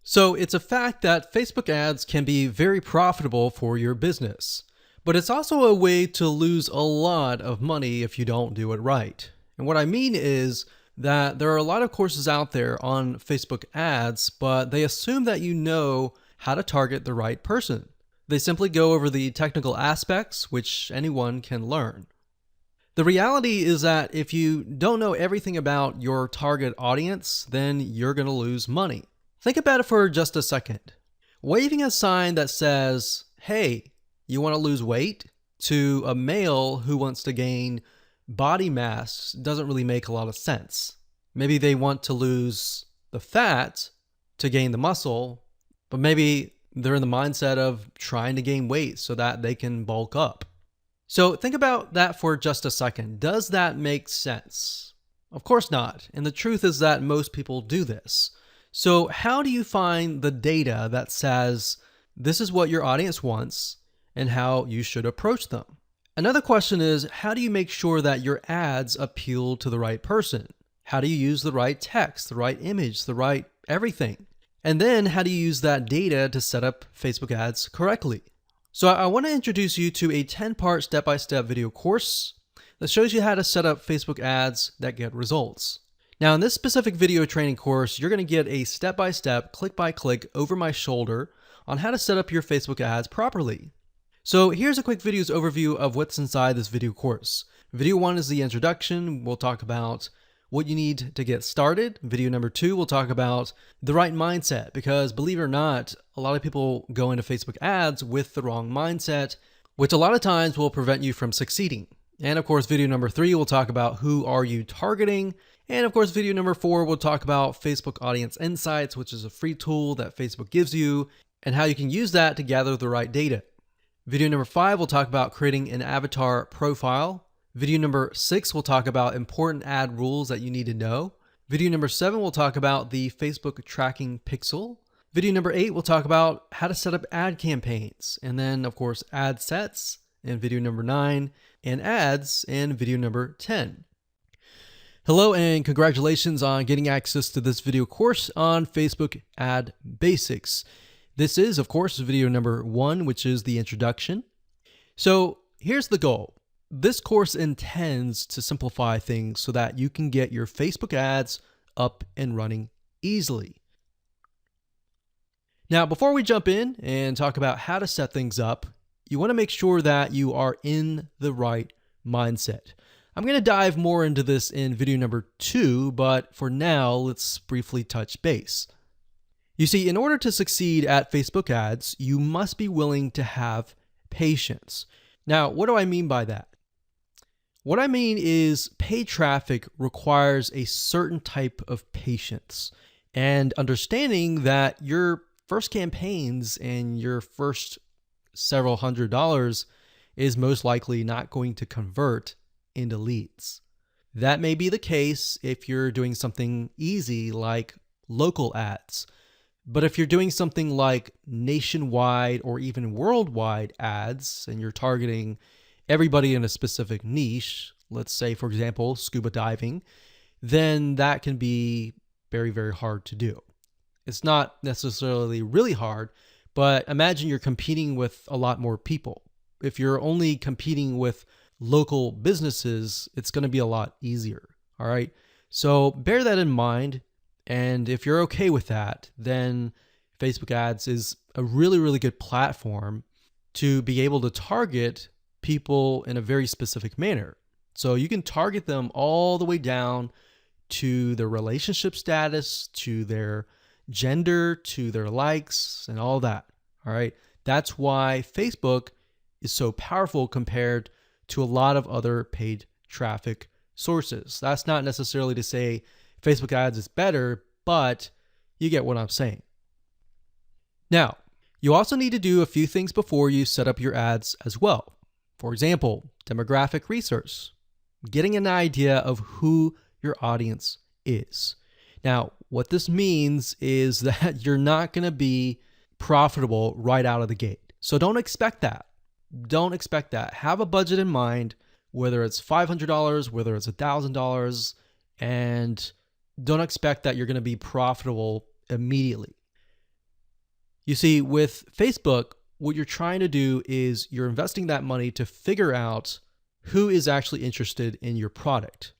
So it's a fact that Facebook ads can be very profitable for your business, but it's also a way to lose a lot of money if you don't do it right. And what I mean is that there are a lot of courses out there on Facebook ads, but they assume that you know how to target the right person. They simply go over the technical aspects, which anyone can learn. The reality is that if you don't know everything about your target audience, then you're going to lose money. Think about it for just a second. Waving a sign that says, "Hey, you want to lose weight?" to a male who wants to gain body mass doesn't really make a lot of sense. Maybe they want to lose the fat to gain the muscle, but maybe they're in the mindset of trying to gain weight so that they can bulk up. So think about that for just a second. Does that make sense? Of course not. And the truth is that most people do this. So how do you find the data that says this is what your audience wants and how you should approach them? Another question is, how do you make sure that your ads appeal to the right person? How do you use the right text, the right image, the right everything? And then how do you use that data to set up Facebook ads correctly? So I want to introduce you to a 10-part step-by-step video course that shows you how to set up Facebook ads that get results. Now, in this specific video training course, you're going to get a step-by-step, click-by-click, over my shoulder on how to set up your Facebook ads properly. So here's a quick video's overview of what's inside this video course. Video 1 is the introduction. We'll talk about what you need to get started. Video number 2, we'll talk about the right mindset, because believe it or not, a lot of people go into Facebook ads with the wrong mindset, which a lot of times will prevent you from succeeding. And of course, video number 3, we'll talk about who are you targeting. And of course, video number 4, we'll talk about Facebook Audience Insights, which is a free tool that Facebook gives you and how you can use that to gather the right data. Video number 5, we'll talk about creating an avatar profile. Video number 6, we'll talk about important ad rules that you need to know. Video number 7, we'll talk about the Facebook tracking pixel. Video number 8, we'll talk about how to set up ad campaigns. And then of course, ad sets in video number 9 and ads in video number 10. Hello and congratulations on getting access to this video course on Facebook Ad Basics. This is, of course, video number 1, which is the introduction. So here's the goal. This course intends to simplify things so that you can get your Facebook ads up and running easily. Now, before we jump in and talk about how to set things up, you want to make sure that you are in the right mindset. I'm going to dive more into this in video number 2, but for now, let's briefly touch base. You see, in order to succeed at Facebook ads, you must be willing to have patience. Now, what do I mean by that? What I mean is paid traffic requires a certain type of patience and understanding that your first campaigns and your first several $100s is most likely not going to convert into leads. That may be the case if you're doing something easy like local ads. But if you're doing something like nationwide or even worldwide ads and you're targeting everybody in a specific niche, let's say, for example, scuba diving, then that can be very, very hard to do. It's not necessarily really hard, but imagine you're competing with a lot more people. If you're only competing with local businesses, it's going to be a lot easier. All right. So bear that in mind. And if you're okay with that, then Facebook ads is a really, really good platform to be able to target people in a very specific manner. So you can target them all the way down to their relationship status, to their gender, to their likes, and all that. All right. That's why Facebook is so powerful compared to a lot of other paid traffic sources. That's not necessarily to say Facebook ads is better, but you get what I'm saying. Now, you also need to do a few things before you set up your ads as well. For example, demographic research, getting an idea of who your audience is. Now, what this means is that you're not going to be profitable right out of the gate. So don't expect that. Don't expect that. Have a budget in mind, whether it's $500, whether it's $1,000, and don't expect that you're going to be profitable immediately. You see, with Facebook, what you're trying to do is you're investing that money to figure out who is actually interested in your product.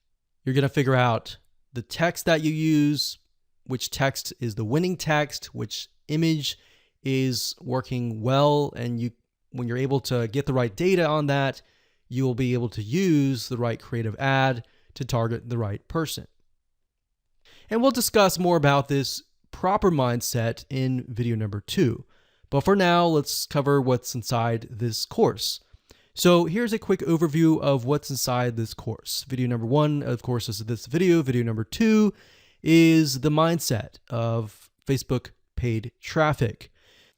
You're going to figure out the text that you use, which text is the winning text, which image is working well, and when you're able to get the right data on that, you will be able to use the right creative ad to target the right person. And we'll discuss more about this proper mindset in video number 2. But for now, let's cover what's inside this course. So here's a quick overview of what's inside this course. Video number 1, of course, is this video. Video number 2 is the mindset of Facebook paid traffic.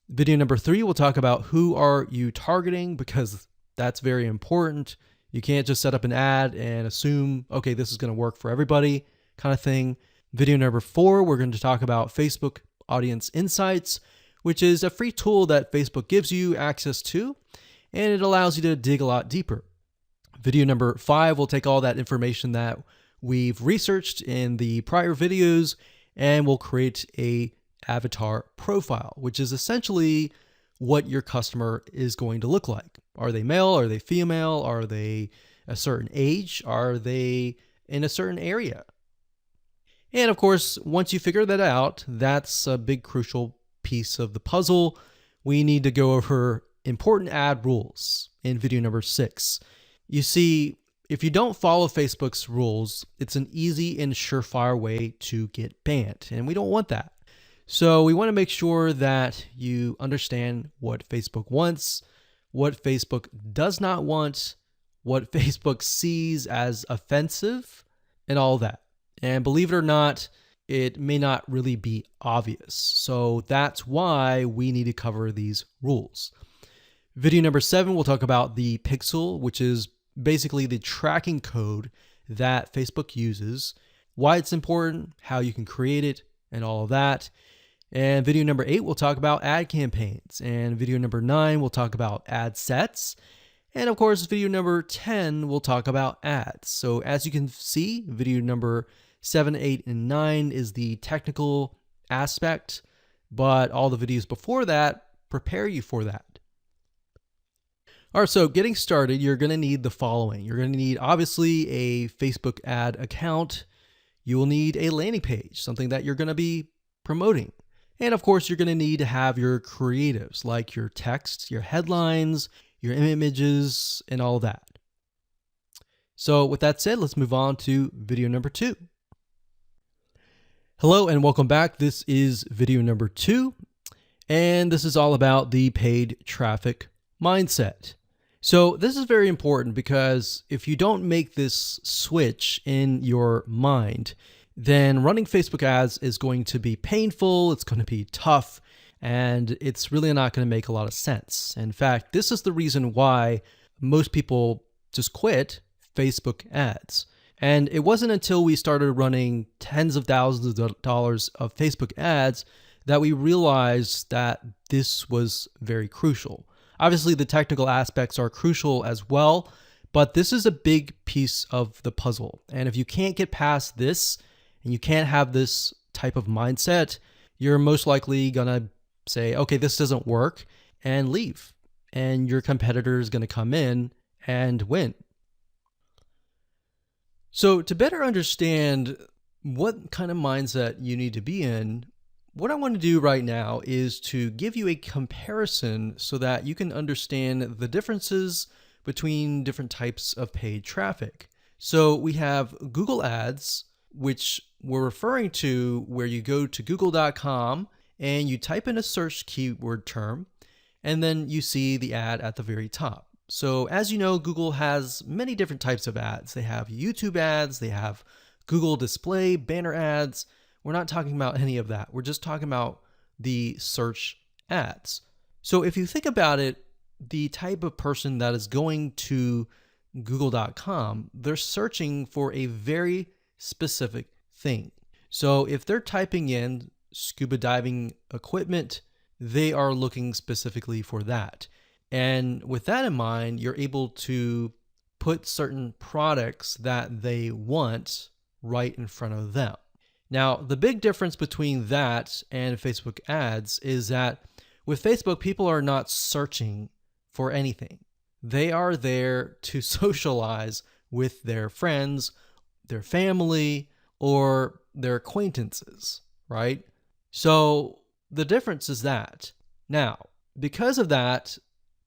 Video number 3, we'll talk about who are you targeting, because that's very important. You can't just set up an ad and assume, okay, this is going to work for everybody kind of thing. Video number 4, we're going to talk about Facebook Audience Insights, which is a free tool that Facebook gives you access to, and it allows you to dig a lot deeper. Video number 5 will take all that information that we've researched in the prior videos, and we'll create a avatar profile, which is essentially what your customer is going to look like. Are they male? Are they female? Are they a certain age? Are they in a certain area? And of course, once you figure that out, that's a big crucial piece of the puzzle. We need to go over important ad rules in video number 6. You see, if you don't follow Facebook's rules, it's an easy and surefire way to get banned, and we don't want that. So we want to make sure that you understand what Facebook wants, what Facebook does not want, what Facebook sees as offensive, and all that. And believe it or not, it may not really be obvious. So that's why we need to cover these rules. Video number 7, we'll talk about the pixel, which is basically the tracking code that Facebook uses, why it's important, how you can create it, and all of that. And video number 8, we'll talk about ad campaigns. And video number 9, we'll talk about ad sets. And of course, video number 10, we'll talk about ads. So as you can see, video number 7, 8, and 9 is the technical aspect, but all the videos before that prepare you for that. All right, so getting started, you're going to need the following. You're going to need, obviously, a Facebook ad account. You will need a landing page, something that you're going to be promoting. And of course, you're going to need to have your creatives, like your text, your headlines, your images, and all that. So with that said, let's move on to video number 2. Hello and welcome back. This is video number 2, and this is all about the paid traffic mindset. So this is very important, because if you don't make this switch in your mind, then running Facebook ads is going to be painful, it's going to be tough, and it's really not going to make a lot of sense. In fact, this is the reason why most people just quit Facebook ads. And it wasn't until we started running tens of thousands of dollars of Facebook ads that we realized that this was very crucial. Obviously, the technical aspects are crucial as well, but this is a big piece of the puzzle. And if you can't get past this, and you can't have this type of mindset, you're most likely going to say, okay, this doesn't work, and leave. And your competitor is going to come in and win. So to better understand what kind of mindset you need to be in, what I want to do right now is to give you a comparison so that you can understand the differences between different types of paid traffic. So we have Google Ads, which we're referring to where you go to google.com and you type in a search keyword term, and then you see the ad at the very top. So as you know, Google has many different types of ads. They have YouTube ads, they have Google display, banner ads. We're not talking about any of that. We're just talking about the search ads. So if you think about it, the type of person that is going to google.com, they're searching for a very specific thing. So if they're typing in scuba diving equipment, they are looking specifically for that. And with that in mind, you're able to put certain products that they want right in front of them. Now, the big difference between that and Facebook ads is that With Facebook, people are not searching for anything. They are there to socialize with their friends, their family, or their acquaintances, right? So the difference is that. Now, because of that,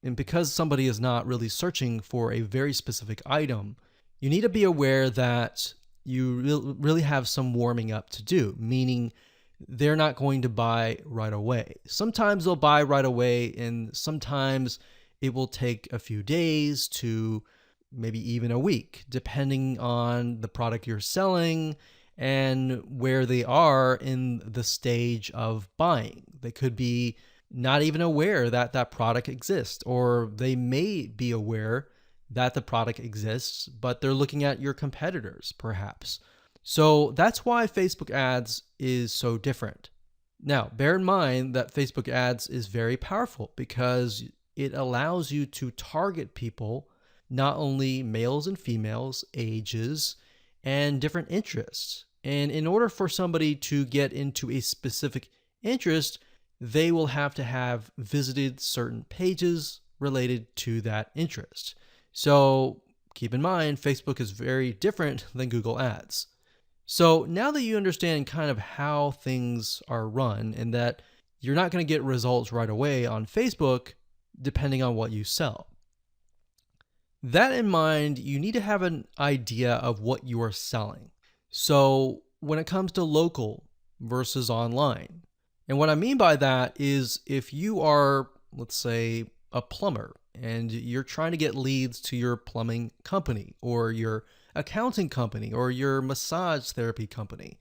and because somebody is not really searching for a very specific item, you need to be aware that you really have some warming up to do, meaning they're not going to buy right away. Sometimes they'll buy right away, and sometimes it will take a few days to maybe even a week, depending on the product you're selling and where they are in the stage of buying. They could be not even aware that that product exists, or they may be aware that the product exists, but they're looking at your competitors, perhaps. So that's why Facebook ads is so different. Now, bear in mind that Facebook ads is very powerful because it allows you to target people, not only males and females, ages, and different interests. And in order for somebody to get into a specific interest, they will have to have visited certain pages related to that interest. So keep in mind, Facebook is very different than Google Ads. So now that you understand kind of how things are run and that you're not going to get results right away on Facebook, depending on what you sell. That in mind, you need to have an idea of what you are selling. So when it comes to local versus online, and what I mean by that is if you are, let's say, a plumber and you're trying to get leads to your plumbing company or your accounting company or your massage therapy company,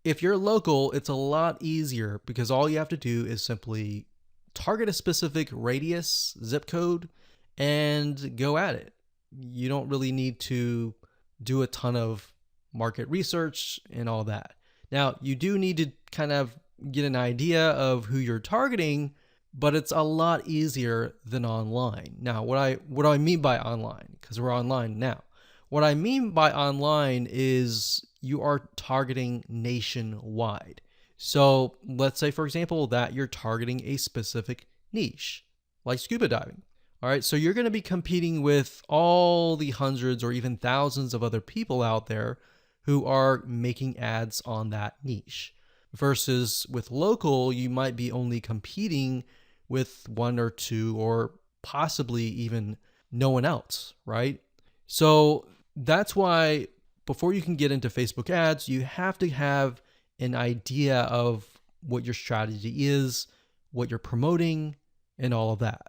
if you're local, it's a lot easier because all you have to do is simply target a specific radius, zip code, and go at it. You don't really need to do a ton of market research and all that. Now, you do need to kind of get an idea of who you're targeting, but it's a lot easier than online. Now, what do I mean by online? Because we're online now. What I mean by online is you are targeting nationwide. So let's say, for example, that you're targeting a specific niche, like scuba diving. All right, so you're going to be competing with all the hundreds or even thousands of other people out there who are making ads on that niche. Versus with local, you might be only competing with one or two or possibly even no one else, right? So that's why before you can get into Facebook ads, you have to have an idea of what your strategy is, what you're promoting, and all of that.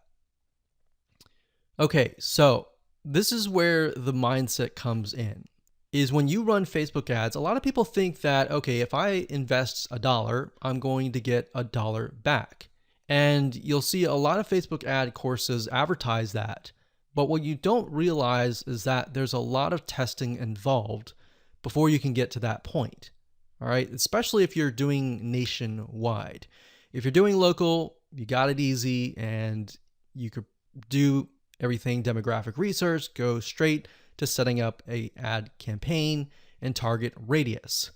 Okay, so this is where the mindset comes in. Is when you run Facebook ads, a lot of people think that, okay, if I invest $1, I'm going to get $1 back. And you'll see a lot of Facebook ad courses advertise that. But what you don't realize is that there's a lot of testing involved before you can get to that point. All right, especially if you're doing nationwide. If you're doing local, you got it easy and you could do everything demographic research, go straight to setting up a ad campaign and target radius.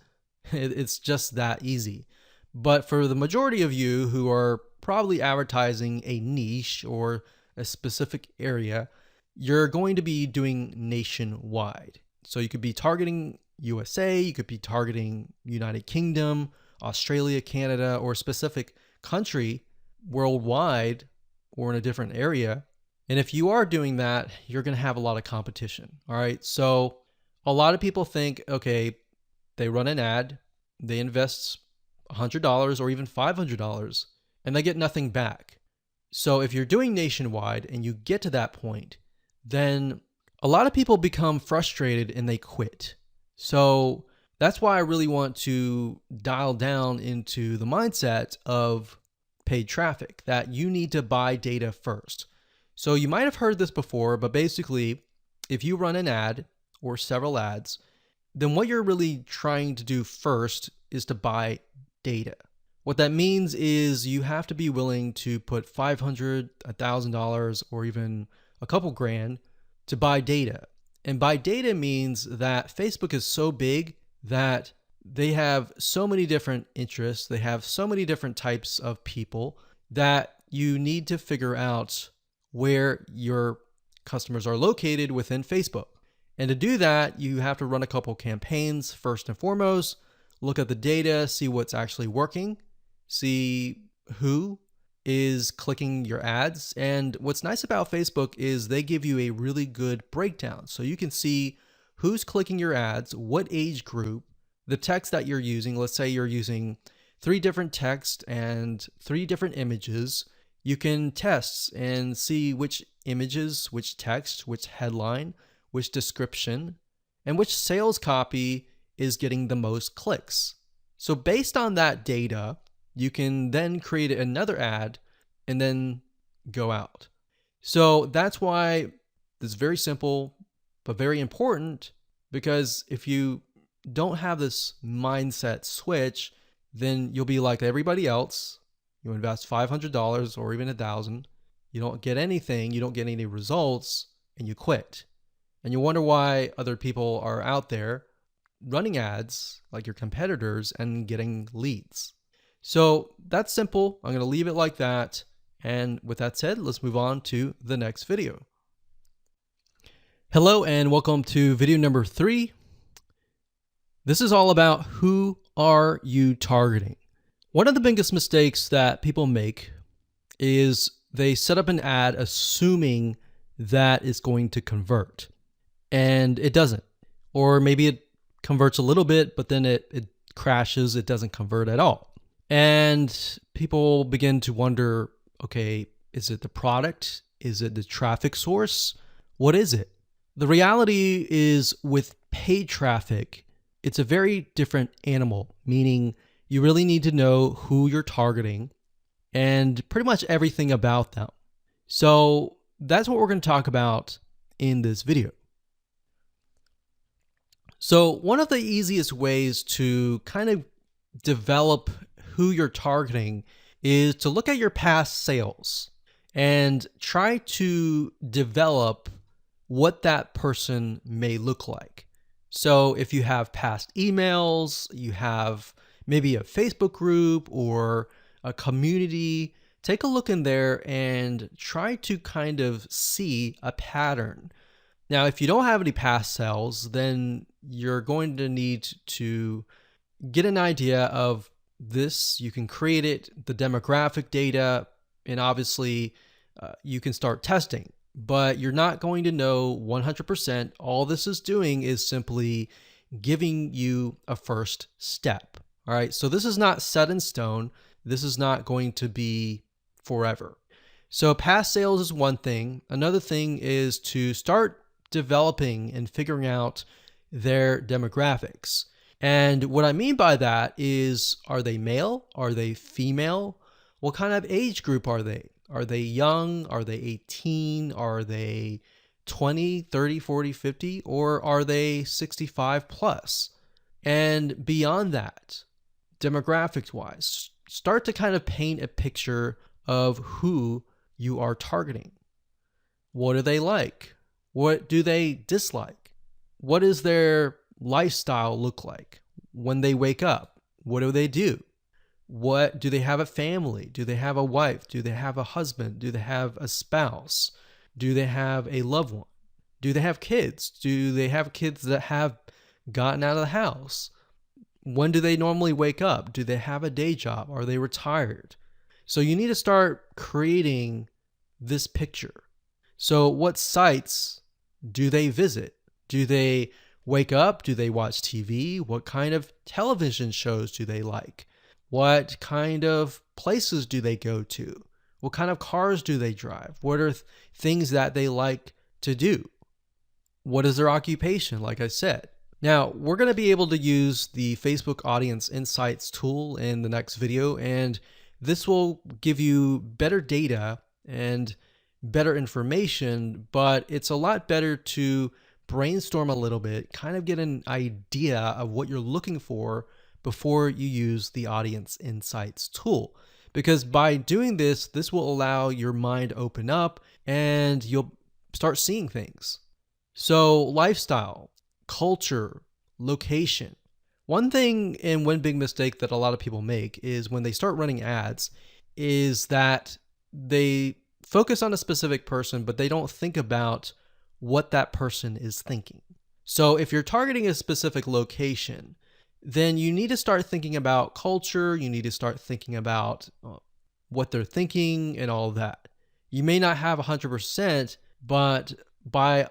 It's just that easy. But for the majority of you who are probably advertising a niche or a specific area, you're going to be doing nationwide. So you could be targeting USA, you could be targeting United Kingdom, Australia, Canada, or a specific country worldwide or in a different area. And if you are doing that, you're going to have a lot of competition. All right. So a lot of people think, okay, they run an ad, they invest $100 or even $500, and they get nothing back. So if you're doing nationwide and you get to that point, then a lot of people become frustrated and they quit. So that's why I really want to dial down into the mindset of paid traffic, that you need to buy data first. So you might have heard this before, but basically, if you run an ad or several ads, then what you're really trying to do first is to buy data. What that means is you have to be willing to put $500, $1,000, or even a couple grand to buy data. And buy data means that Facebook is so big that they have so many different interests, they have so many different types of people that you need to figure out where your customers are located within Facebook. And to do that, you have to run a couple campaigns first and foremost, look at the data, see what's actually working, see who is clicking your ads. And what's nice about Facebook is they give you a really good breakdown. So you can see who's clicking your ads, what age group, the text that you're using. Let's say you're using 3 different texts and 3 different images. You can test and see which images, which text, which headline, which description, and which sales copy is getting the most clicks. So based on that data, you can then create another ad and then go out. So that's why this is very simple, but very important, because if you don't have this mindset switch, then you'll be like everybody else. You invest $500 or even $1,000. You don't get anything, you don't get any results, and you quit. And you wonder why other people are out there running ads like your competitors and getting leads. So that's simple. I'm going to leave it like that. And with that said, let's move on to the next video. Hello and welcome to video number 3. This is all about who are you targeting. One of the biggest mistakes that people make is they set up an ad assuming that it's going to convert, and it doesn't. Or maybe it converts a little bit, but then it crashes, it doesn't convert at all. And people begin to wonder, okay, is it the product? Is it the traffic source? What is it? The reality is with paid traffic, it's a very different animal, meaning you really need to know who you're targeting and pretty much everything about them. So that's what we're going to talk about in this video. So one of the easiest ways to kind of develop who you're targeting is to look at your past sales and try to develop what that person may look like. So if you have past emails, you have maybe a Facebook group or a community, take a look in there and try to kind of see a pattern. Now, if you don't have any past sales, then you're going to need to get an idea of this. You can create it, the demographic data, and obviously you can start testing, but you're not going to know 100%. All this is doing is simply giving you a first step. All right. So this is not set in stone. This is not going to be forever. So past sales is one thing. Another thing is to start developing and figuring out their demographics. And what I mean by that is, are they male? Are they female? What kind of age group are they? Are they young? Are they 18? Are they 20, 30, 40, 50? Or are they 65 plus? And beyond that, demographics wise, start to kind of paint a picture of who you are targeting. What do they like? What do they dislike? What does their lifestyle look like when they wake up? What do they do? What do they have a family? Do they have a wife? Do they have a husband? Do they have a spouse? Do they have a loved one? Do they have kids? Do they have kids that have gotten out of the house? When do they normally wake up? Do they have a day job? Are they retired? So you need to start creating this picture. So what sites do they visit? Do they wake up? Do they watch TV? What kind of television shows do they like? What kind of places do they go to? What kind of cars do they drive? What are things that they like to do? What is their occupation, like I said? Now, we're going to be able to use the Facebook Audience Insights tool in the next video, and this will give you better data and better information, but it's a lot better to brainstorm a little bit, kind of get an idea of what you're looking for before you use the Audience Insights tool. Because by doing this, this will allow your mind to open up and you'll start seeing things. So lifestyle, culture, location. One thing and one big mistake that a lot of people make is when they start running ads is that they focus on a specific person, but they don't think about what that person is thinking. So if you're targeting a specific location, then you need to start thinking about culture. You need to start thinking about what they're thinking and all of that. You may not have 100%, but by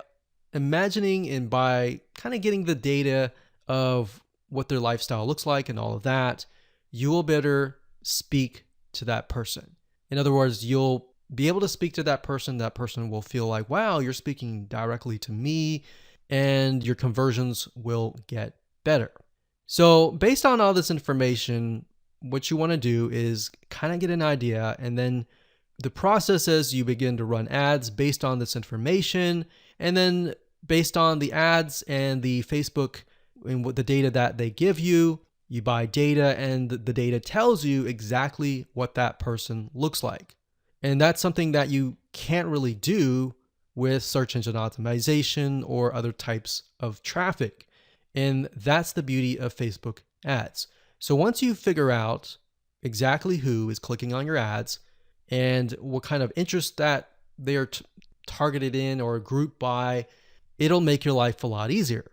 imagining and by kind of getting the data of what their lifestyle looks like and all of that, you will better speak to that person. In other words, you'll be able to speak to that person. That person will feel like, wow, you're speaking directly to me, and your conversions will get better. So based on all this information, what you want to do is kind of get an idea, and then the process is you begin to run ads based on this information, and then based on the ads and the Facebook and what the data that they give you, you buy data, and the data tells you exactly what that person looks like. And that's something that you can't really do with search engine optimization or other types of traffic. And that's the beauty of Facebook ads. So once you figure out exactly who is clicking on your ads and what kind of interest that they are targeted in or grouped by, it'll make your life a lot easier.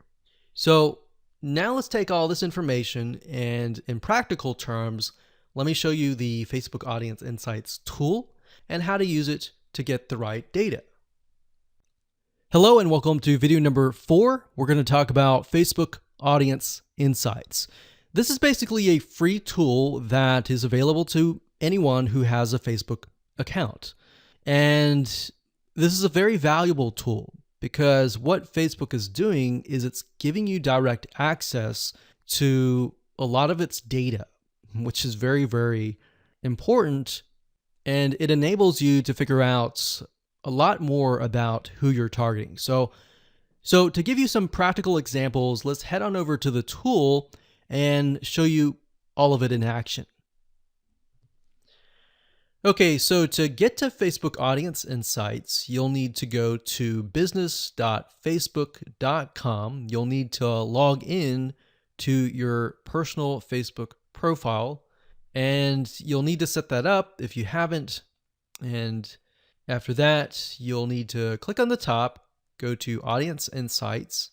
So now let's take all this information and in practical terms, let me show you the Facebook Audience Insights tool and how to use it to get the right data. Hello and welcome to video number 4. We're going to talk about Facebook Audience Insights. This is basically a free tool that is available to anyone who has a Facebook account. And this is a very valuable tool because what Facebook is doing is it's giving you direct access to a lot of its data, which is very, very important. And it enables you to figure out a lot more about who you're targeting. So to give you some practical examples, let's head on over to the tool and show you all of it in action. Okay, so to get to Facebook Audience Insights, you'll need to go to business.facebook.com. You'll need to log in to your personal Facebook profile, and you'll need to set that up if you haven't. And after that, you'll need to click on the top, go to Audience Insights,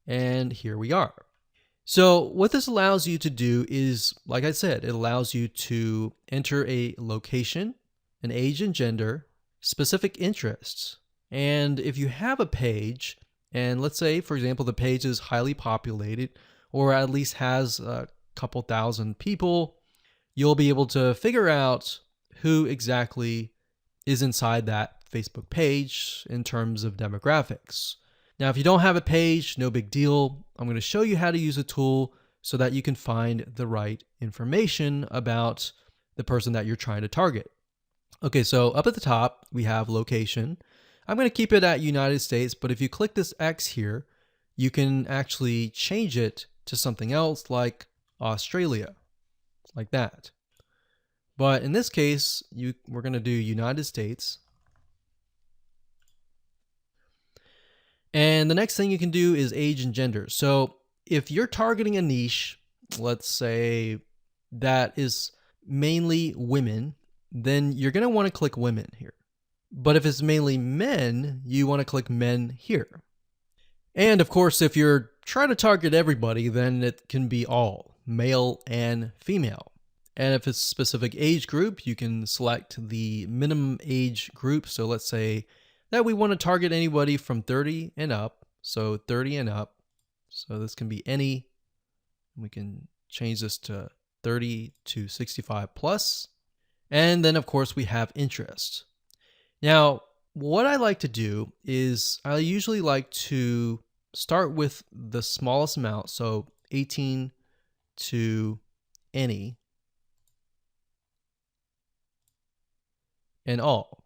and here we are. So what this allows you to do is, like I said, it allows you to enter a location, an age and gender, specific interests. And if you have a page, and let's say, for example, the page is highly populated or at least has a couple thousand people, you'll be able to figure out who exactly is inside that Facebook page in terms of demographics. Now, if you don't have a page, no big deal. I'm going to show you how to use a tool so that you can find the right information about the person that you're trying to target. Okay, so up at the top, we have location. I'm going to keep it at United States, but if you click this X here, you can actually change it to something else like Australia, like that. But in this case, we're going to do United States. And the next thing you can do is age and gender. So if you're targeting a niche, let's say that is mainly women, then you're going to want to click women here. But if it's mainly men, you want to click men here. And of course, if you're trying to target everybody, then it can be all, male and female. And if it's a specific age group, you can select the minimum age group. So let's say that we want to target anybody from 30 and up. So 30 and up. So this can be any. We can change this to 30 to 65 plus. And then of course we have interest. Now, what I like to do is I usually like to start with the smallest amount. So 18 to any and all.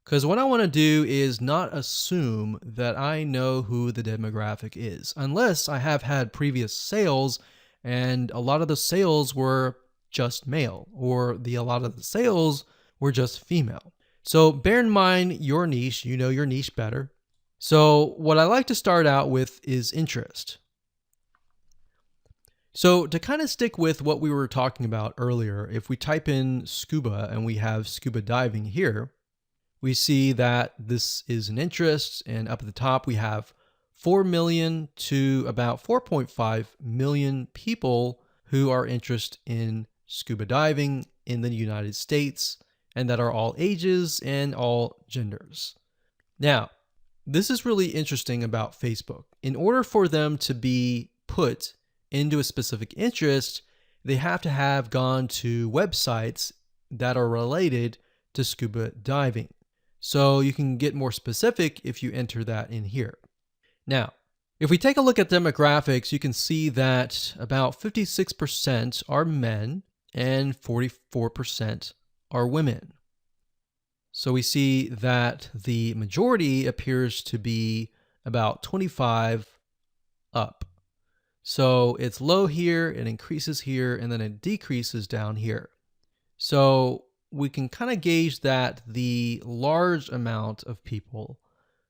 Because what I want to do is not assume that I know who the demographic is, unless I have had previous sales and a lot of the sales were just male, or a lot of the sales were just female. So bear in mind your niche, you know your niche better. So what I like to start out with is interest. So to kind of stick with what we were talking about earlier, if we type in scuba and we have scuba diving here, we see that this is an interest, and up at the top we have 4 million to about 4.5 million people who are interested in scuba diving in the United States, and that are all ages and all genders. Now, this is really interesting about Facebook. In order for them to be put into a specific interest, they have to have gone to websites that are related to scuba diving. So you can get more specific if you enter that in here. Now, if we take a look at demographics, you can see that about 56% are men and 44% are women. So we see that the majority appears to be about 25 up. So it's low here, it increases here, and then it decreases down here. So we can kind of gauge that the large amount of people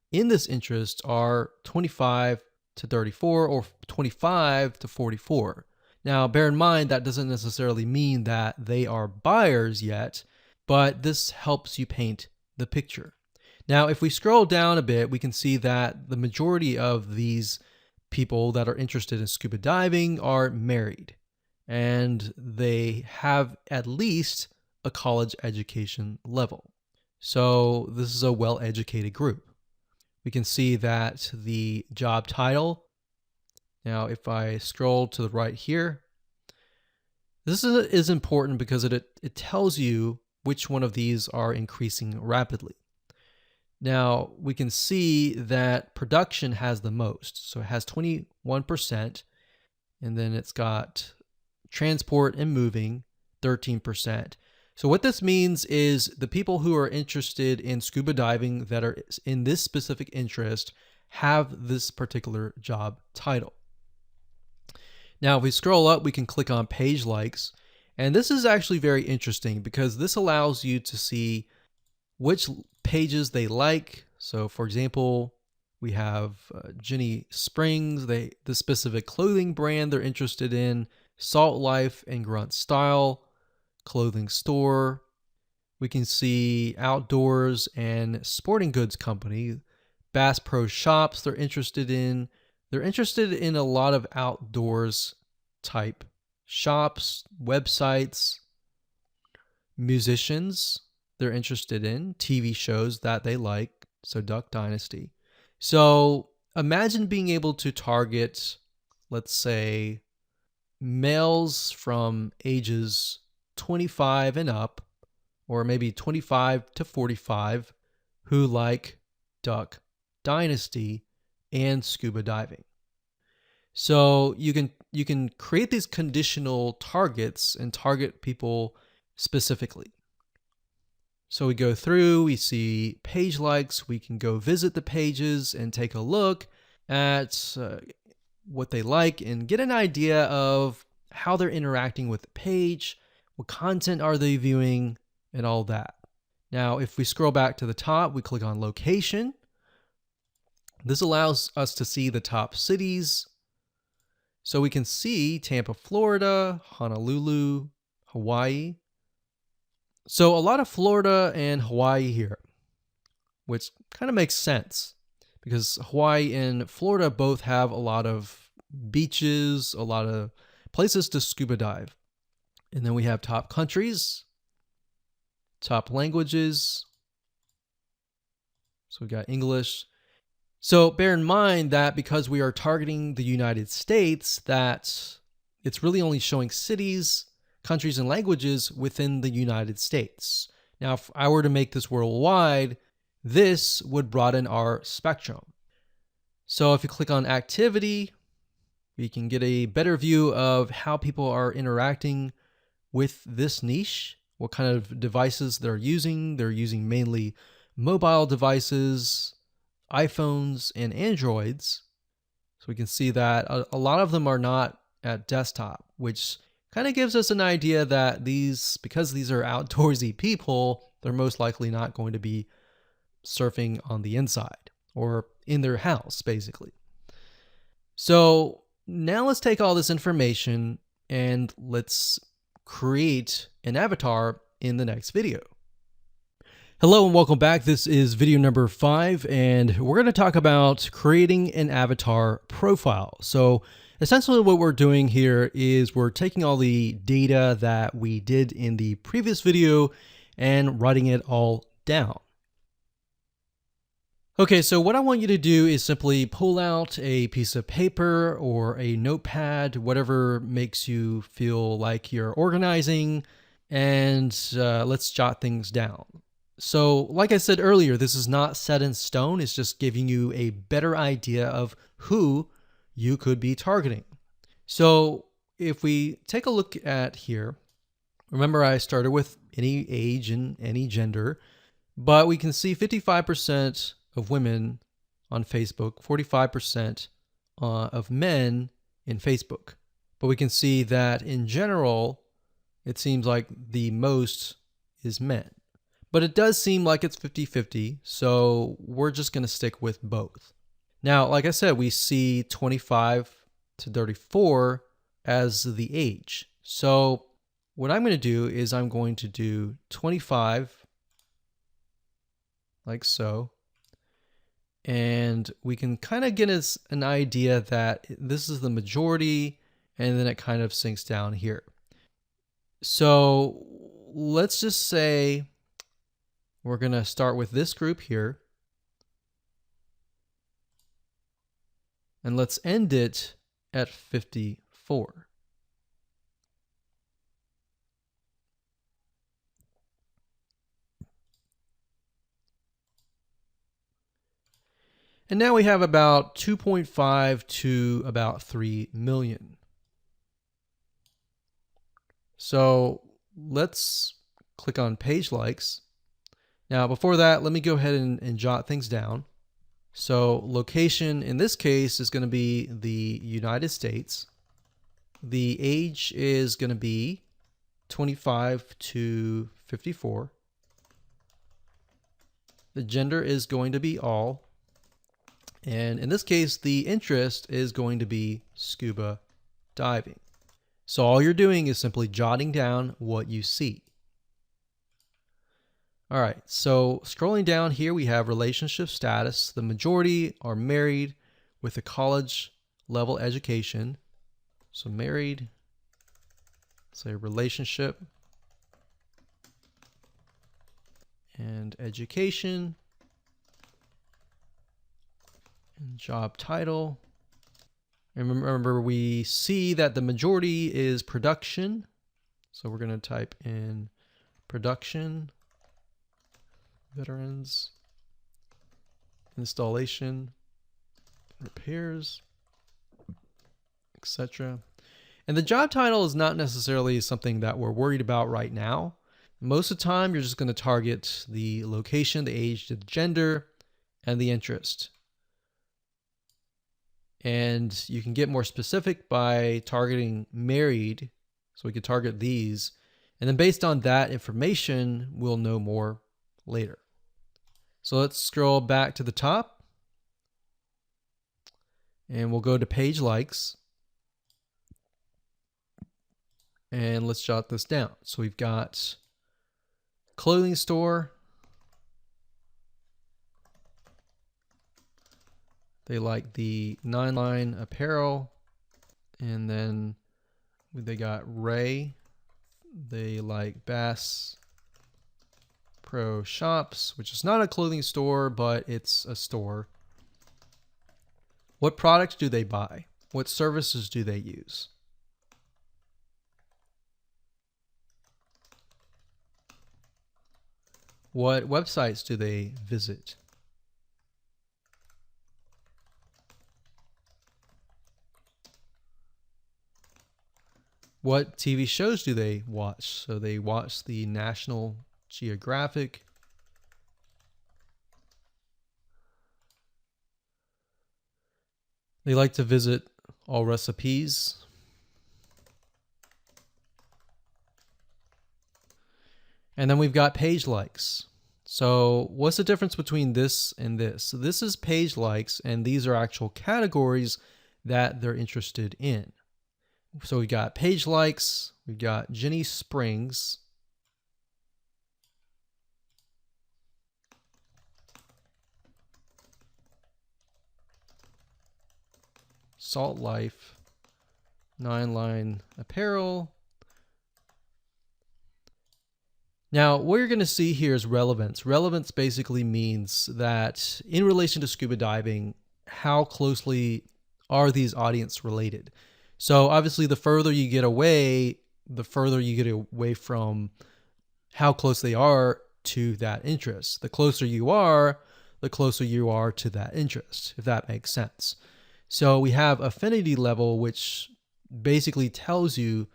in this interest are 25 to 34 or 25 to 44. Now, bear in mind that doesn't necessarily mean that they are buyers yet, but this helps you paint the picture. Now, if we scroll down a bit, we can see that the majority of these people that are interested in scuba diving are married, and they have at least a college education level. So this is a well-educated group. We can see that the job title, now if I scroll to the right here, this is important because it tells you which one of these are increasing rapidly. Now we can see that production has the most. So it has 21%, and then it's got transport and moving 13%. So what this means is the people who are interested in scuba diving that are in this specific interest have this particular job title. Now, if we scroll up, we can click on page likes. And this is actually very interesting because this allows you to see which pages they like. So for example, we have Jenny Springs, the specific clothing brand they're interested in, Salt Life and Grunt Style, clothing store. We can see outdoors and sporting goods company, Bass Pro Shops they're interested in. They're interested in a lot of outdoors type shops, websites, musicians they're interested in, TV shows that they like, so Duck Dynasty. So imagine being able to target, let's say, males from ages 25 and up, or maybe 25 to 45, who like Duck Dynasty and scuba diving. So you can create these conditional targets and target people specifically. So we go through, we see page likes, we can go visit the pages and take a look at what they like and get an idea of how they're interacting with the page, what content are they viewing, and all that. Now, if we scroll back to the top, we click on location. This allows us to see the top cities. So we can see Tampa, Florida, Honolulu, Hawaii. So a lot of Florida and Hawaii here, which kind of makes sense because Hawaii and Florida both have a lot of beaches, a lot of places to scuba dive. And then we have top countries, top languages. So we got English. So bear in mind that because we are targeting the United States, that it's really only showing cities, countries, and languages within the United States. Now, if I were to make this worldwide, this would broaden our spectrum. So if you click on activity, we can get a better view of how people are interacting with this niche, what kind of devices they're using. They're using mainly mobile devices, iPhones, and Androids. So we can see that a lot of them are not at desktop, which kind of gives us an idea that because these are outdoorsy people, they're most likely not going to be surfing on the inside or in their house, basically. So now let's take all this information and let's create an avatar in the next video. Hello and welcome back. This is video number 5, and we're going to talk about creating an avatar profile. So essentially what we're doing here is we're taking all the data that we did in the previous video and writing it all down. Okay, so what I want you to do is simply pull out a piece of paper or a notepad, whatever makes you feel like you're organizing, and let's jot things down. So, like I said earlier, this is not set in stone. It's just giving you a better idea of who you could be targeting. So, if we take a look at here, remember I started with any age and any gender, but we can see 55% of women on Facebook, 45% of men in Facebook. But we can see that in general, it seems like the most is men. But it does seem like it's 50-50, so we're just going to stick with both. Now, like I said, we see 25 to 34 as the age. So what I'm going to do is I'm going to do 25, like so. And we can kind of get us an idea that this is the majority, and then it kind of sinks down here. So let's just say we're going to start with this group here. And let's end it at 54. And now we have about 2.5 to about 3 million. So let's click on page likes. Now, before that, let me go ahead and jot things down. So location in this case is going to be the United States. The age is going to be 25 to 54. The gender is going to be all. And in this case, the interest is going to be scuba diving. So all you're doing is simply jotting down what you see. All right, so scrolling down here, we have relationship status. The majority are married with a college level education. So married, say relationship, and education, and job title. And remember, we see that the majority is production. So we're going to type in production, veterans, installation, repairs, etc. And the job title is not necessarily something that we're worried about right now. Most of the time, you're just going to target the location, the age, the gender, and the interest. And you can get more specific by targeting married. So we could target these. And then based on that information, we'll know more later. So let's scroll back to the top. And we'll go to page likes. And let's jot this down. So we've got clothing store. They like the 9-line apparel. And then they got Ray. They like Bass Pro Shops, which is not a clothing store, but it's a store. What products do they buy? What services do they use? What websites do they visit? What TV shows do they watch? So they watch the National Geographic. They like to visit All Recipes. And then we've got page likes. So what's the difference between this and this? So this is page likes, and these are actual categories that they're interested in. So we've got page likes, we've got Jenny Springs, Salt Life 9-line apparel. Now, what you're going to see here is relevance. Relevance basically means that in relation to scuba diving, how closely are these audience related? So obviously, the further you get away from how close they are to that interest. The closer you are to that interest, if that makes sense. So we have affinity level, which basically tells you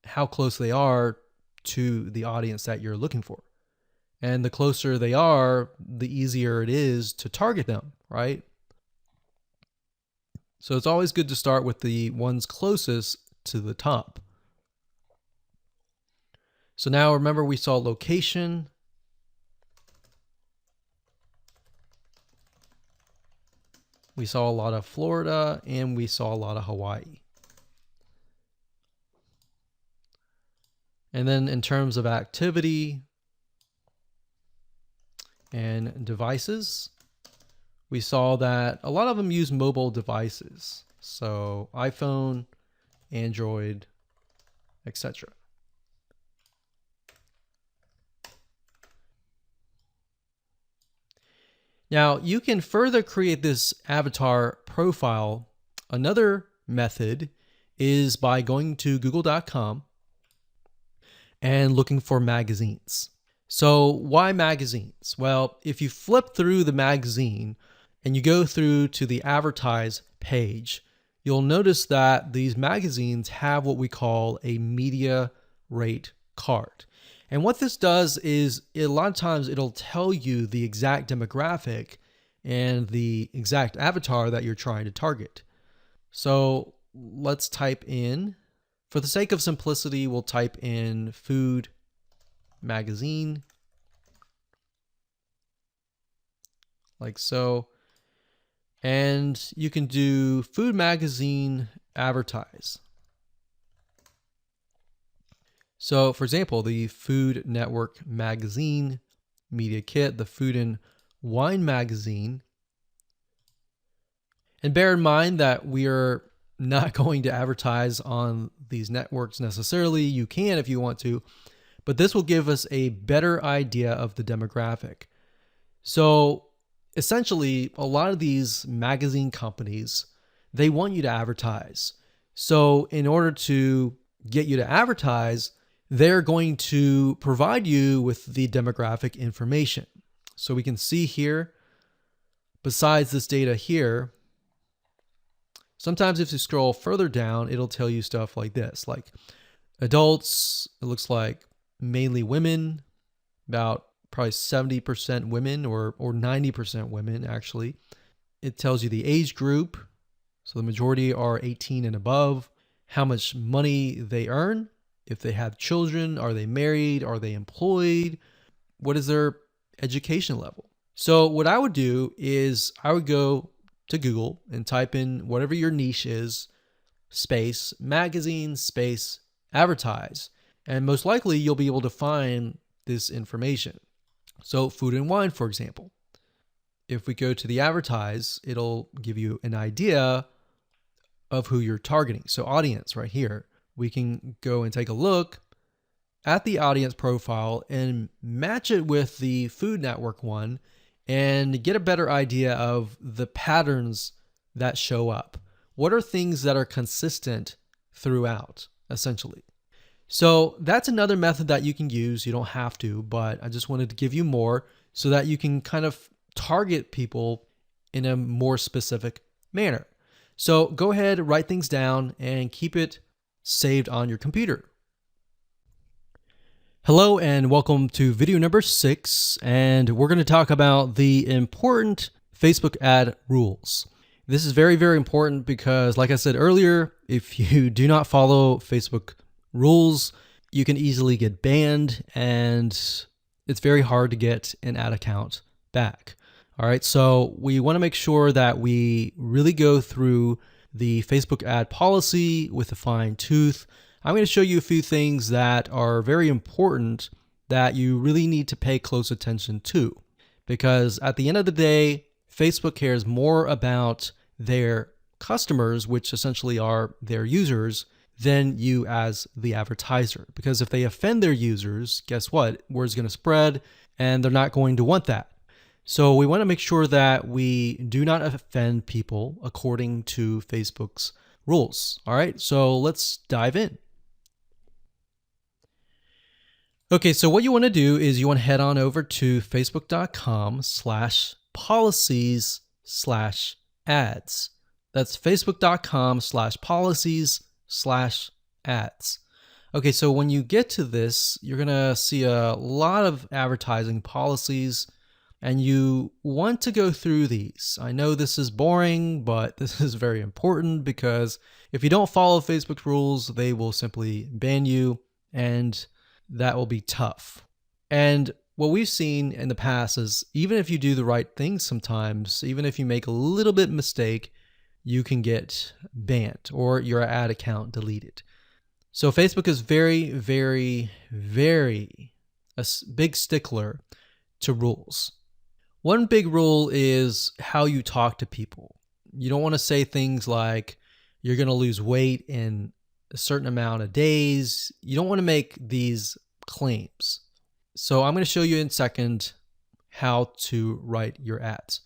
how close they are to the audience that you're looking for. And the closer they are, the easier it is to target them, right? So it's always good to start with the ones closest to the top. So now remember, we saw location. We saw a lot of Florida, and we saw a lot of Hawaii. And then in terms of activity and devices, we saw that a lot of them use mobile devices. So iPhone, Android, etc. Now, you can further create this avatar profile. Another method is by going to google.com and looking for magazines. So why magazines? Well, if you flip through the magazine and you go through to the advertise page, you'll notice that these magazines have what we call a media rate card. And what this does is a lot of times it'll tell you the exact demographic and the exact avatar that you're trying to target. So let's type in, for the sake of simplicity, we'll type in food magazine, like so. And you can do food magazine advertise. So for example, the Food Network magazine media kit, the Food and Wine magazine. And bear in mind that we are not going to advertise on these networks necessarily. You can if you want to, but this will give us a better idea of the demographic. So essentially, a lot of these magazine companies, they want you to advertise. So in order to get you to advertise, they're going to provide you with the demographic information. So we can see here, besides this data here, sometimes if you scroll further down, it'll tell you stuff like this, like adults, it looks like mainly women, about probably 70% women or 90% women actually. It tells you the age group. So the majority are 18 and above, how much money they earn, if they have children, are they married, are they employed, what is their education level. So what I would do is I would go to Google and type in whatever your niche is, space, magazine, space, advertise. And most likely you'll be able to find this information. So food and wine, for example. If we go to the advertise, it'll give you an idea of who you're targeting. So audience right here, we can go and take a look at the audience profile and match it with the Food Network one and get a better idea of the patterns that show up. What are things that are consistent throughout, essentially? So that's another method that you can use. You don't have to, but I just wanted to give you more so that you can kind of target people in a more specific manner. So go ahead, write things down, and keep it saved on your computer. Hello and welcome to video number 6, and we're going to talk about the important Facebook ad rules. This is very, very important because, like I said earlier, if you do not follow Facebook rules, you can easily get banned, and it's very hard to get an ad account back. All right, so we want to make sure that we really go through the Facebook ad policy with a fine tooth. I'm going to show you a few things that are very important that you really need to pay close attention to, because at the end of the day, Facebook cares more about their customers, which essentially are their users, than you as the advertiser. Because if they offend their users, guess what? Word's going to spread and they're not going to want that. So we want to make sure that we do not offend people according to Facebook's rules. All right, so let's dive in. Okay, so what you want to do is you want to head on over to facebook.com/policies/ads. That's facebook.com/policies/ads. Okay, so when you get to this, you're going to see a lot of advertising policies, and you want to go through these. I know this is boring, but this is very important because if you don't follow Facebook's rules, they will simply ban you, and that will be tough. And what we've seen in the past is even if you do the right thing sometimes, even if you make a little bit mistake, you can get banned or your ad account deleted. So Facebook is very, very, very a big stickler to rules. One big rule is how you talk to people. You don't want to say things like you're going to lose weight in a certain amount of days. You don't want to make these claims. So I'm going to show you in a second how to write your ads.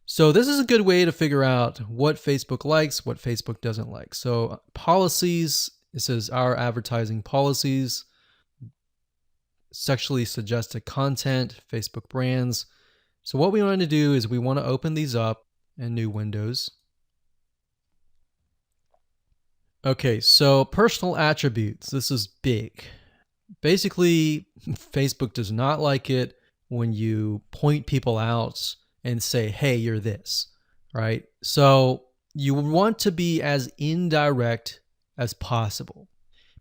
So this is a good way to figure out what Facebook likes, what Facebook doesn't like. So policies, it says our advertising policies, sexually suggested content, Facebook brands. So what we want to do is we want to open these up in new windows. Okay, so personal attributes. This is big. Basically, Facebook does not like it when you point people out and say, hey, you're this, right? So you want to be as indirect as possible.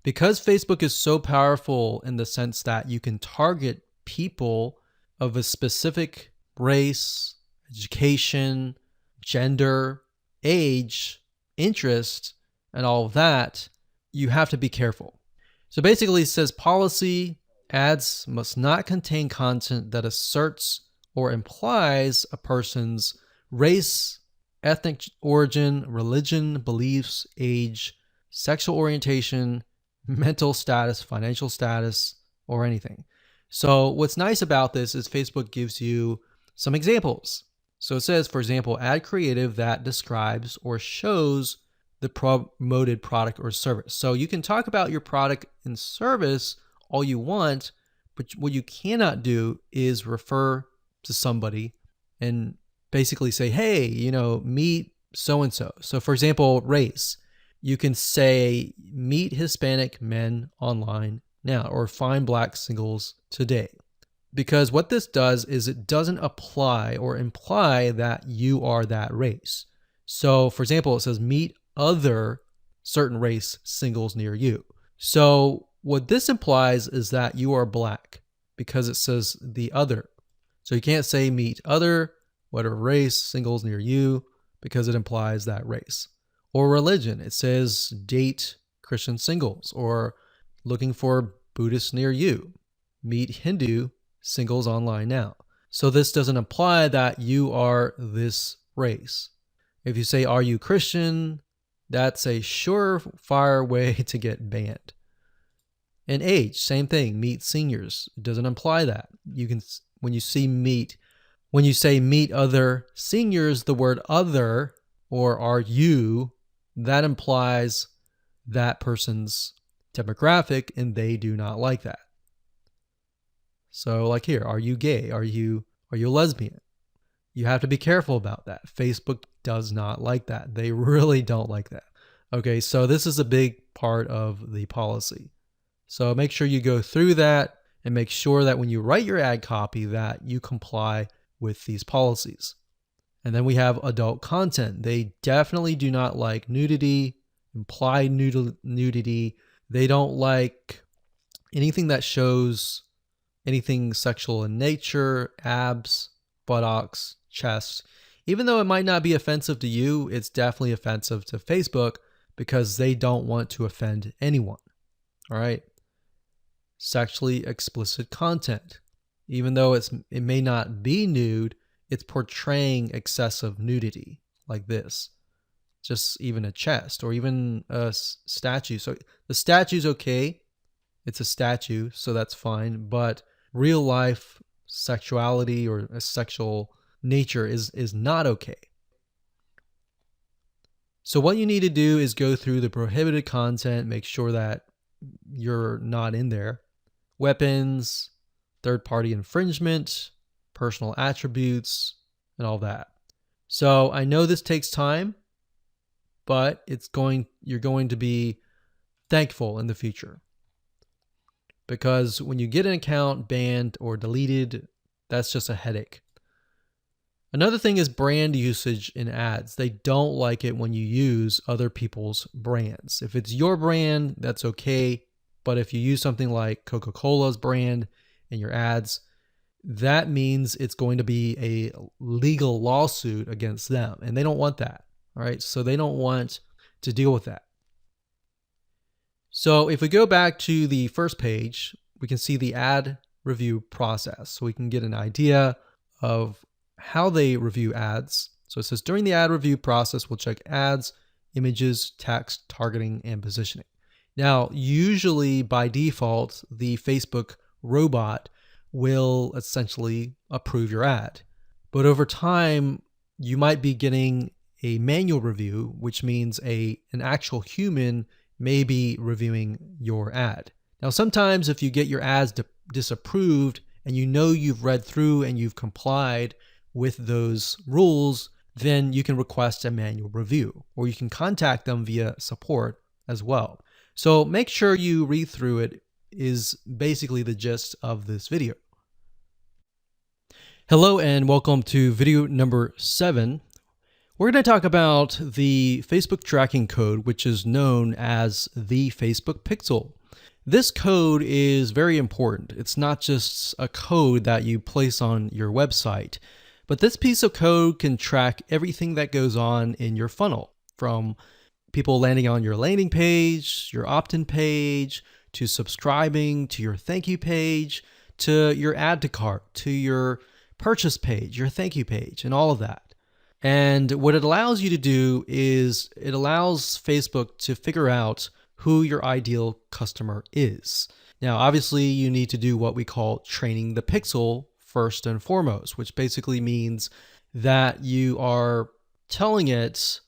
Because Facebook is so powerful in the sense that you can target people of a specific race, education, gender, age, interest, and all of that, you have to be careful. So basically it says policy ads must not contain content that asserts or implies a person's race, ethnic origin, religion, beliefs, age, sexual orientation, mental status, financial status, or anything. So what's nice about this is Facebook gives you some examples. So it says, for example, ad creative that describes or shows the promoted product or service. So you can talk about your product and service all you want, but what you cannot do is refer to somebody and basically say, hey, meet so-and-so. So for example, race, you can say, meet Hispanic men online now, or find black singles today. Because what this does is it doesn't apply or imply that you are that race. So for example, it says meet other certain race singles near you. So what this implies is that you are black because it says the other. So you can't say meet other whatever race singles near you because it implies that race. Or religion, it says date Christian singles, or looking for Buddhists near you. Meet Hindu singles online now. So this doesn't imply that you are this race. If you say, are you Christian? That's a surefire way to get banned. And age, same thing. Meet seniors. It doesn't imply that. You can, when you say meet other seniors, the word other or are you, that implies that person's demographic, and they do not like that. So like here, are you gay? Are you a lesbian? You have to be careful about that. Facebook does not like that. They really don't like that. Okay, so this is a big part of the policy. So make sure you go through that and make sure that when you write your ad copy that you comply with these policies. And then we have adult content. They definitely do not like nudity, implied nudity. They don't like anything that shows anything sexual in nature, abs, buttocks, chest. Even though it might not be offensive to you, it's definitely offensive to Facebook because they don't want to offend anyone. All right. Sexually explicit content. Even though it may not be nude, it's portraying excessive nudity like this. just even a chest or even a statue. So the statue's okay. It's a statue, so that's fine. But real life sexuality or a sexual nature is not okay. So what you need to do is go through the prohibited content, make sure that you're not in there. Weapons, third-party infringement, personal attributes, and all that. So I know this takes time, but you're going to be thankful in the future. Because when you get an account banned or deleted, that's just a headache. Another thing is brand usage in ads. They don't like it when you use other people's brands. If it's your brand, that's okay. But if you use something like Coca-Cola's brand in your ads, that means it's going to be a legal lawsuit against them. And they don't want that. All right. So they don't want to deal with that. So if we go back to the first page, we can see the ad review process. So we can get an idea of how they review ads. So it says during the ad review process, we'll check ads, images, text, targeting, and positioning. Now, usually by default, the Facebook robot will essentially approve your ad. But over time, you might be getting a manual review, which means an actual human may be reviewing your ad. Now, sometimes if you get your ads disapproved and you know you've read through and you've complied with those rules, then you can request a manual review, or you can contact them via support as well. So make sure you read through it is basically the gist of this video. Hello and welcome to video number 7. We're going to talk about the Facebook tracking code, which is known as the Facebook pixel. This code is very important. It's not just a code that you place on your website, but this piece of code can track everything that goes on in your funnel, from people landing on your landing page, your opt-in page, to subscribing, to your thank you page, to your add to cart, to your purchase page, your thank you page, and all of that. And what it allows you to do is it allows Facebook to figure out who your ideal customer is. Now, obviously, you need to do what we call training the pixel first and foremost, which basically means that you are telling it,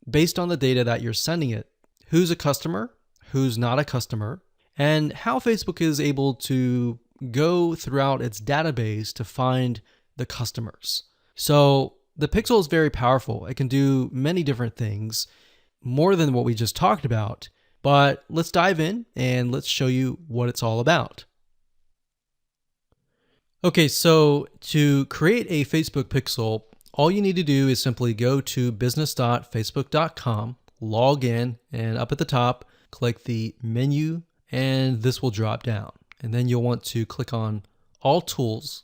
based on the data that you're sending it, who's a customer, who's not a customer, and how Facebook is able to go throughout its database to find the customers. So the pixel is very powerful. It can do many different things, more than what we just talked about. But let's dive in and let's show you what it's all about. Okay, so to create a Facebook pixel, all you need to do is simply go to business.facebook.com, log in, and up at the top, click the menu, and this will drop down. And then you'll want to click on All Tools,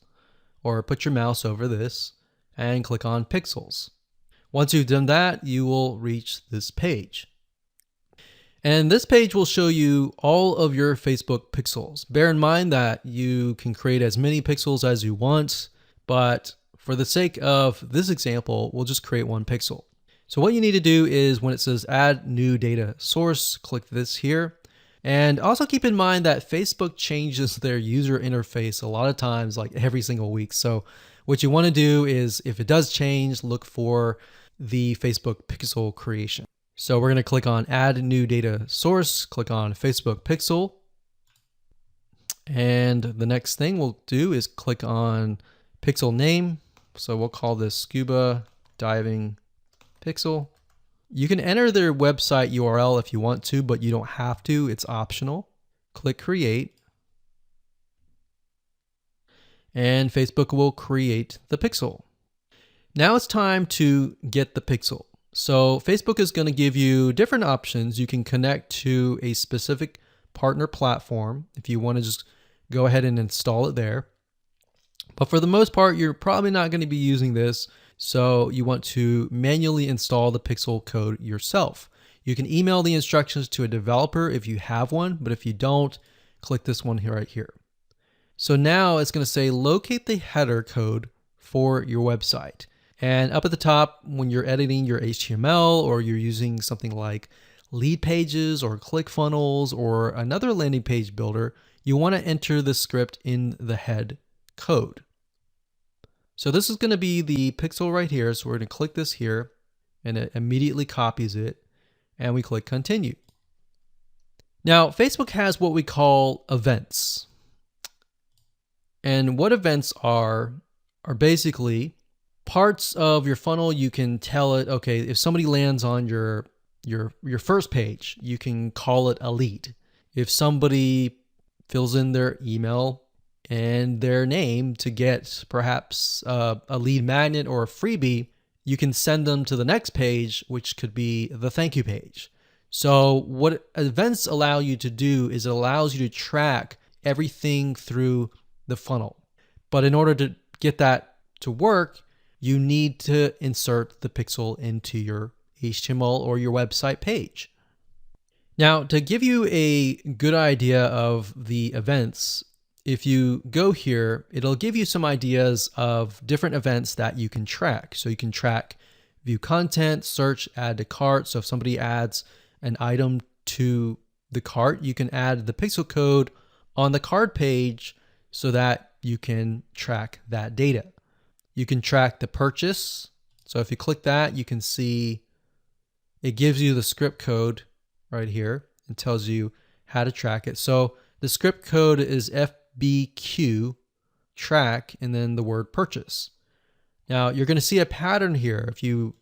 or put your mouse over this, and click on Pixels. Once you've done that, you will reach this page. And this page will show you all of your Facebook pixels. Bear in mind that you can create as many pixels as you want, but for the sake of this example, we'll just create one pixel. So what you need to do is when it says add new data source, click this here. And also keep in mind that Facebook changes their user interface a lot of times, like every single week. So what you want to do is if it does change, look for the Facebook pixel creation. So we're going to click on add new data source, click on Facebook pixel. And the next thing we'll do is click on pixel name. So we'll call this scuba diving pixel. You can enter their website URL if you want to, but you don't have to. It's optional. Click create. And Facebook will create the pixel. Now it's time to get the pixel. So Facebook is going to give you different options. You can connect to a specific partner platform if you want to just go ahead and install it there. But for the most part, you're probably not going to be using this. So you want to manually install the pixel code yourself. You can email the instructions to a developer if you have one, but if you don't, click this one here right here. So now it's going to say locate the header code for your website. And up at the top, when you're editing your HTML or you're using something like lead pages or ClickFunnels or another landing page builder, you want to enter the script in the head code. So this is going to be the pixel right here. So we're going to click this here and it immediately copies it and we click continue. Now, Facebook has what we call events. And what events are basically parts of your funnel. You can tell it, okay, if somebody lands on your first page, you can call it a lead. If somebody fills in their email and their name to get perhaps a lead magnet or a freebie, you can send them to the next page, which could be the thank you page. So what events allow you to do is it allows you to track everything through the funnel. But in order to get that to work, you need to insert the pixel into your HTML or your website page. Now, to give you a good idea of the events, if you go here, it'll give you some ideas of different events that you can track. So you can track view content, search, add to cart. So if somebody adds an item to the cart, you can add the pixel code on the cart page so that you can track that data. You can track the purchase. So if you click that, you can see it gives you the script code right here and tells you how to track it. So the script code is FBQ track and then the word purchase. Now you're going to see a pattern here. If you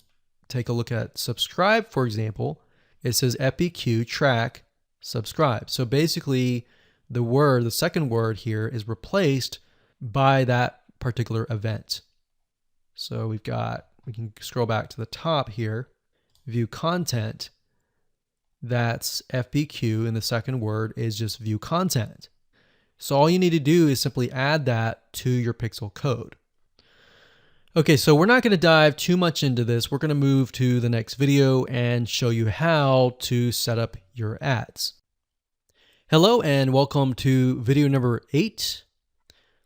take a look at subscribe, for example, it says FBQ track subscribe. So basically the second word here is replaced by that particular event. So we can scroll back to the top here, view content. That's FBQ, and the second word is just view content. So all you need to do is simply add that to your pixel code. Okay, so we're not going to dive too much into this. We're going to move to the next video and show you how to set up your ads. Hello and welcome to video number 8.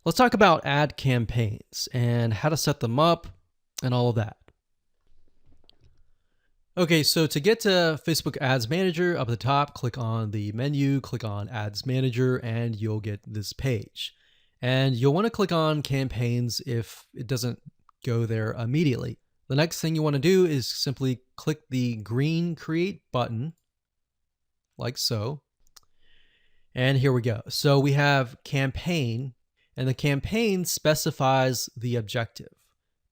Let's talk about ad campaigns and how to set them up and all of that. Okay, so to get to Facebook Ads Manager, up at the top, click on the menu, click on Ads Manager, and you'll get this page. And you'll want to click on campaigns if it doesn't go there immediately. The next thing you want to do is simply click the green Create button, like so. And here we go. So we have campaign, and the campaign specifies the objective.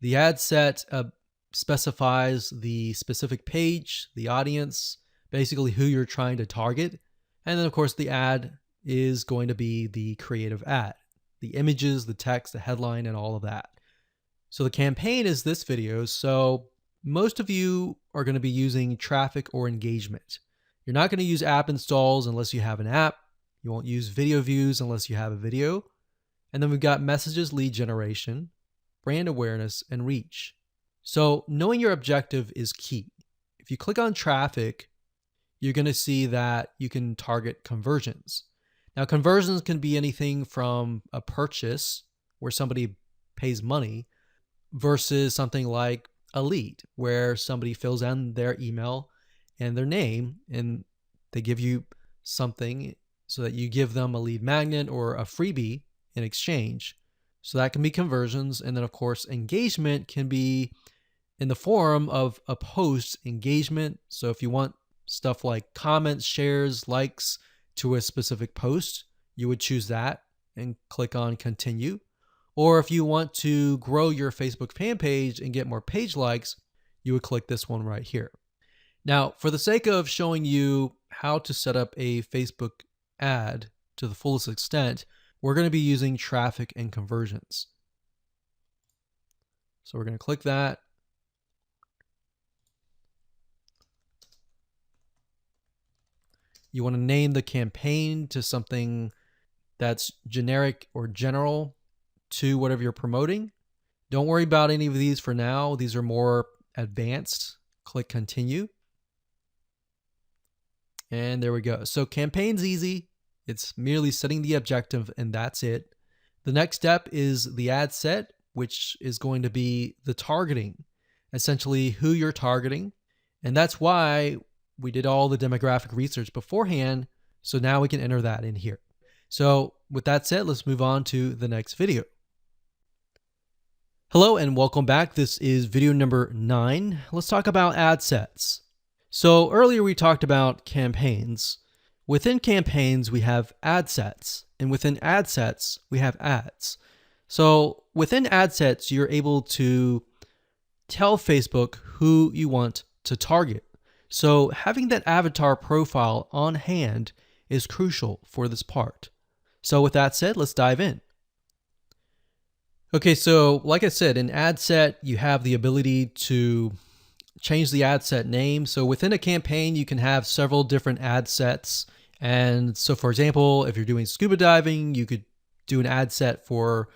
The ad set specifies the specific page, the audience, basically who you're trying to target. And then of course the ad is going to be the creative ad, the images, the text, the headline, and all of that. So the campaign is this video. So most of you are going to be using traffic or engagement. You're not going to use app installs unless you have an app. You won't use video views unless you have a video. And then we've got messages, lead generation, brand awareness, and reach. So knowing your objective is key. If you click on traffic, you're going to see that you can target conversions. Now, conversions can be anything from a purchase where somebody pays money versus something like a lead where somebody fills in their email and their name and they give you something so that you give them a lead magnet or a freebie in exchange. So that can be conversions. And then of course, engagement can be in the form of a post engagement. So if you want stuff like comments, shares, likes to a specific post, you would choose that and click on continue. Or if you want to grow your Facebook fan page and get more page likes, you would click this one right here. Now, for the sake of showing you how to set up a Facebook ad to the fullest extent, we're going to be using traffic and conversions. So we're going to click that. You want to name the campaign to something that's generic or general to whatever you're promoting. Don't worry about any of these for now. These are more advanced. Click continue. And there we go. So campaign's easy. It's merely setting the objective and that's it. The next step is the ad set, which is going to be the targeting. essentially who you're targeting. And that's why we did all the demographic research beforehand. So now we can enter that in here. So with that said, let's move on to the next video. Hello and welcome back. This is video number 9. Let's talk about ad sets. So earlier we talked about campaigns. Within campaigns, we have ad sets, and within ad sets, we have ads. So within ad sets, you're able to tell Facebook who you want to target. So having that avatar profile on hand is crucial for this part. So with that said, let's dive in. Okay, so like I said, in ad set, you have the ability to change the ad set name. So within a campaign, you can have several different ad sets. And so for example, if you're doing scuba diving, you could do an ad set for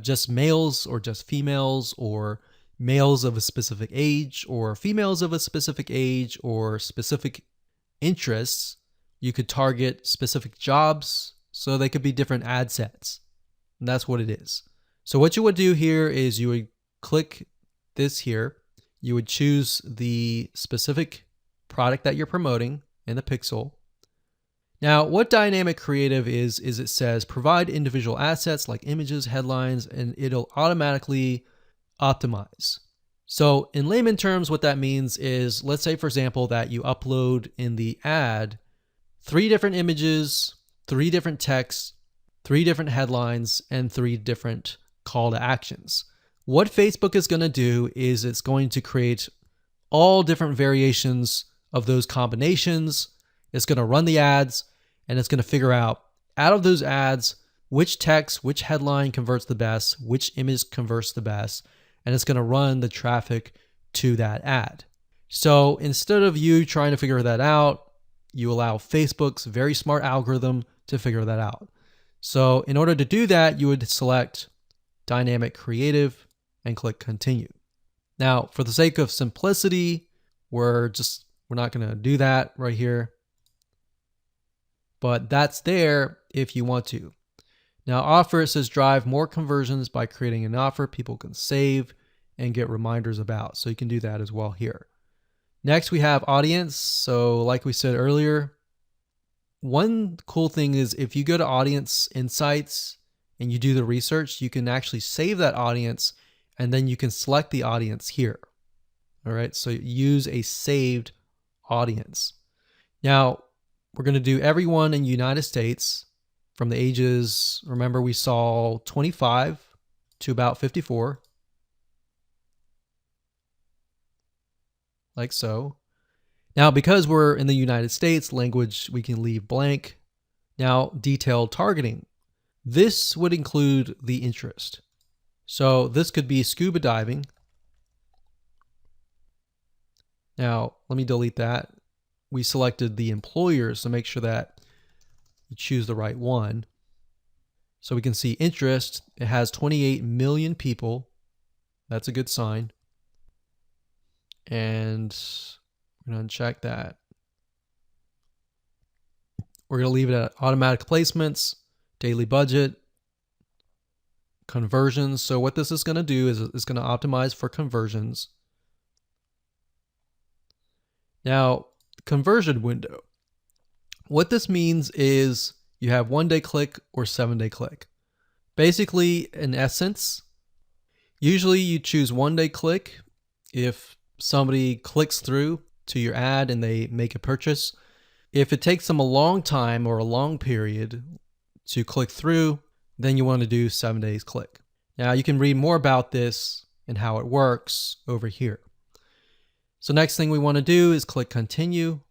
just males or just females, or males of a specific age or females of a specific age, or specific interests. You could target specific jobs. So they could be different ad sets. And that's what it is. So what you would do here is you would click this here. You would choose the specific product that you're promoting in the pixel. Now, what dynamic creative is it says provide individual assets like images, headlines, and it'll automatically optimize. So in layman terms, what that means is, let's say, for example, that you upload in the ad 3 different images, 3 different texts, 3 different headlines, and 3 different call to actions. What Facebook is going to do is it's going to create all different variations of those combinations. It's going to run the ads, and it's going to figure out of those ads which text, which headline converts the best, which image converts the best, and it's going to run the traffic to that ad. So instead of you trying to figure that out, you allow Facebook's very smart algorithm to figure that out. So in order to do that, you would select Dynamic Creative and click Continue. Now, for the sake of simplicity, we're not going to do that right here. But that's there if you want to. Now, offer, it says drive more conversions by creating an offer people can save and get reminders about. So you can do that as well here. Next, we have audience. So like we said earlier, one cool thing is if you go to Audience Insights and you do the research, you can actually save that audience, and then you can select the audience here. All right, so use a saved audience. Now, we're going to do everyone in the United States from the ages, remember we saw 25 to about 54. Like so. Now, because we're in the United States, language we can leave blank. Now, detailed targeting. This would include the interest. So this could be scuba diving. Now, let me delete that. We selected the employers, so make sure that you choose the right one. So we can see interest. It has 28 million people. That's a good sign. And we're going to uncheck that. We're going to leave it at automatic placements, daily budget, conversions. So what this is going to do is it's going to optimize for conversions. Now, conversion window. What this means is you have 1-day click or 7-day click. Basically, in essence, usually you choose 1-day click if somebody clicks through to your ad and they make a purchase. If it takes them a long time or a long period to click through, then you want to do 7 days click. Now you can read more about this and how it works over here. So next thing we want to do is click continue.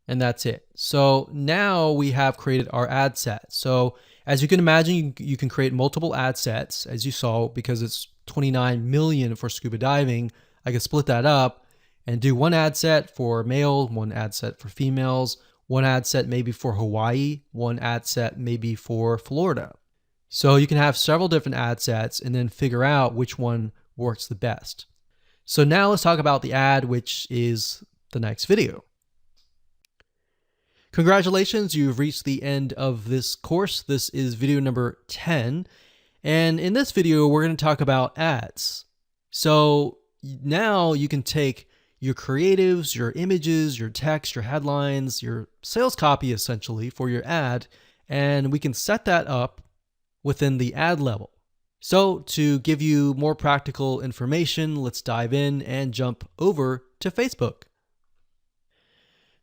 And that's it. So now we have created our ad set. So as you can imagine, you can create multiple ad sets, as you saw, because it's 29 million for scuba diving. I can split that up and do one ad set for male, one ad set for females, one ad set maybe for Hawaii, one ad set maybe for Florida. So you can have several different ad sets and then figure out which one works the best. So now let's talk about the ad, which is the next video. Congratulations, you've reached the end of this course. This is video number 10. And in this video, we're going to talk about ads. So now you can take your creatives, your images, your text, your headlines, your sales copy essentially for your ad, and we can set that up within the ad level. So to give you more practical information, let's dive in and jump over to Facebook.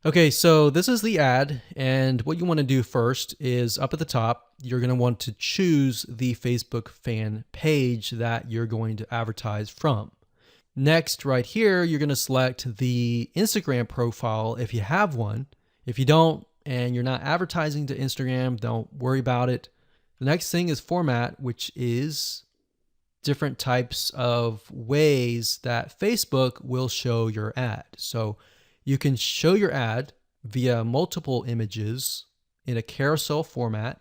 Okay, so this is the ad, and what you want to do first is up at the top, you're going to want to choose the Facebook fan page that you're going to advertise from. Next, right here, you're going to select the Instagram profile if you have one. If you don't and you're not advertising to Instagram, don't worry about it. The next thing is format, which is different types of ways that Facebook will show your ad. So you can show your ad via multiple images in a carousel format.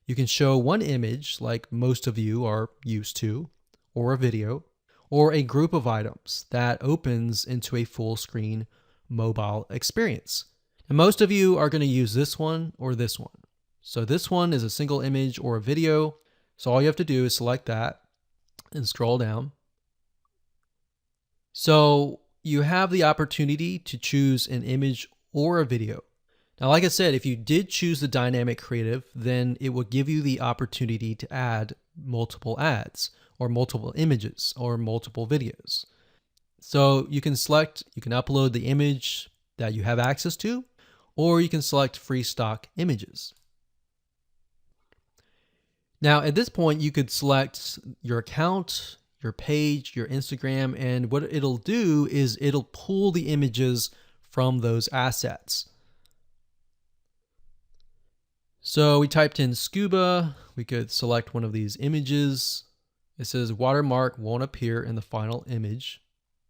You can show one image like most of you are used to, or a video, or a group of items that opens into a full screen mobile experience. And most of you are going to use this one or this one. So this one is a single image or a video. So all you have to do is select that and scroll down. So you have the opportunity to choose an image or a video. Now, like I said, if you did choose the dynamic creative, then it will give you the opportunity to add multiple ads or multiple images or multiple videos. So you can upload the image that you have access to, or you can select free stock images. Now, at this point, you could select your account, your page, your Instagram, and what it'll do is it'll pull the images from those assets. So we typed in scuba, we could select one of these images. It says watermark won't appear in the final image.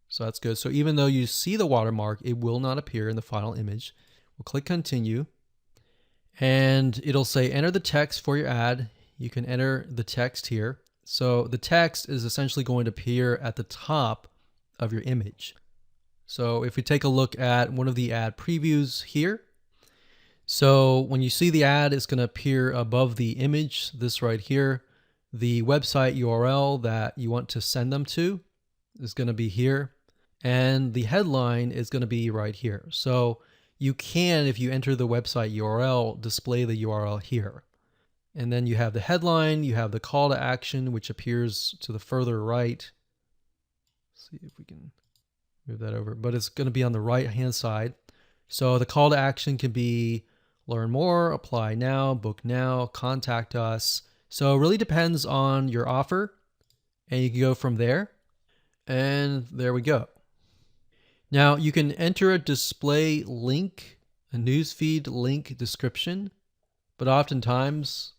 So that's good. So even though you see the watermark, it will not appear in the final image. We'll click continue and it'll say enter the text for your ad. You can enter the text here. So the text is essentially going to appear at the top of your image. So if we take a look at one of the ad previews here, so when you see the ad, it's going to appear above the image, this right here. The website URL that you want to send them to is going to be here. And the headline is going to be right here. So you can, if you enter the website URL, display the URL here. And then you have the headline, you have the call to action, which appears to the further right. Let's see if we can move that over, but it's going to be on the right-hand side. So the call to action can be learn more, apply now, book now, contact us. So it really depends on your offer, and you can go from there. And there we go. Now you can enter a display link, a newsfeed link description, but oftentimes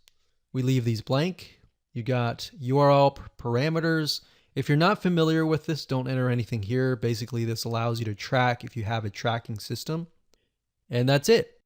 we leave these blank. You got URL parameters. If you're not familiar with this, don't enter anything here. Basically, this allows you to track if you have a tracking system. And that's it.